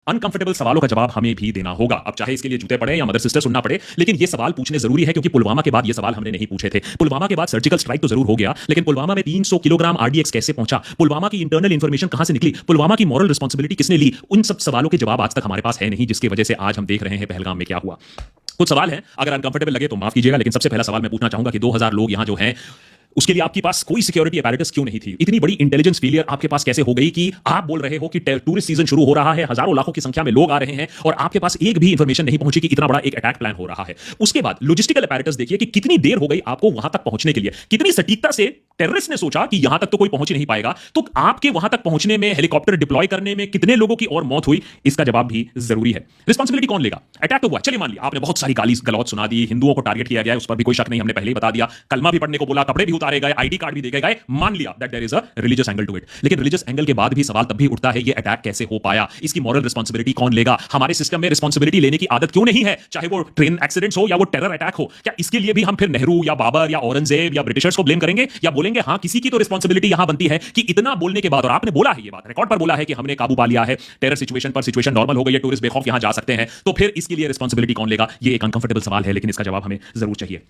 Uncomfortable सवालों का जवाब हमें भी देना होगा। अब चाहे इसके लिए जूते पड़े या मदर सिस्टर सुनना पड़े, लेकिन ये सवाल पूछने जरूरी है, क्योंकि पुलवामा के बाद ये सवाल हमने नहीं पूछे थे। पुलवामा के बाद सर्जिकल स्ट्राइक तो जरूर हो गया, लेकिन पुलवामा में 300 किलोग्राम आरडीएक्स कैसे पहुंचा, पुलवामा की इंटरनल इंफॉर्मेशन कहां से निकली, पुलवामा की मॉरल रिस्पांसिबिलिटी किसने ली, उन सब सवालों के जवाब आज तक हमारे पास है नहीं, जिसकी वजह से आज हम देख रहे हैं पहलगाम में क्या हुआ। कुछ सवाल हैं, अगर अनकंफर्टेबल लगे तो माफ कीजिएगा, लेकिन सबसे पहला सवाल मैं पूछना चाहूंगा कि 2000 लोग यहां जो हैं, उसके लिए आपके पास कोई सिक्योरिटी अपैरेटस क्यों नहीं थी? इतनी बड़ी इंटेलिजेंस फेलियर आपके पास कैसे हो गई कि आप बोल रहे हो कि टूरिस्ट सीजन शुरू हो रहा है, हजारों लाखों की संख्या में लोग आ रहे हैं और आपके पास एक भी इंफॉर्मेशन नहीं पहुंची कि इतना बड़ा एक अटैक प्लान हो रहा है। उसके बाद लॉजिस्टिकल अपैरेटस देखिए कि कितनी देर हो गई आपको वहां तक पहुंचने के लिए, कितनी सटीकता से टेररिस्ट ने सोचा कि यहां तक तो कोई पहुंच ही नहीं पाएगा, तो आपके वहां तक पहुंचने में, हेलीकॉप्टर डिप्लॉय करने में कितने लोगों की और मौत हुई, इसका जवाब भी जरूरी है। रिस्पांसिबिलिटी कौन लेगा? अटैक तो हुआ, चलिए मान लिया आपने बहुत सारी गाली गलौज सुना दी, हिंदुओं को टारगेट किया गया, उस पर भी कोई शक नहीं, हमने पहले ही बता दिया, कलमा भी पढ़ने को बोला, कपड़े भी उतारे गए, आईडी कार्ड भी देखे गए, मान लिया that there is a religious angle to it. लेकिन रिलीजियस एंगल के बाद भी सवाल तब भी उठता है, ये अटैक कैसे हो पाया, इसकी मॉरल रिस्पांसिबिलिटी कौन लेगा? हमारे सिस्टम में रिस्पांसिबिलिटी लेने की आदत क्यों नहीं है, चाहे वो ट्रेन एक्सीडेंट्स हो या वो टेरर अटैक हो? क्या इसके लिए भी हम फिर नेहरू या बाबर या औरंगजेब या ब्रिटिशर्स को ब्लेम करेंगे, या बोलेंगे हां किसी की तो रिस्पांसिबिलिटी यहां बनती है कि इतना बोलने के बाद, और आपने बोला है, ये बात रिकॉर्ड पर बोला है कि हमने काबू पा लिया है टेरर सिचुएशन पर, सिचुएशन नॉर्मल हो गई है, टूरिस्ट बेखौफ यहां जा सकते हैं, तो फिर इसके लिए रिस्पांसिबिलिटी कौन लेगा? ये एक अनकंफर्टेबल सवाल है, लेकिन इसका जवाब हमें जरूर चाहिए।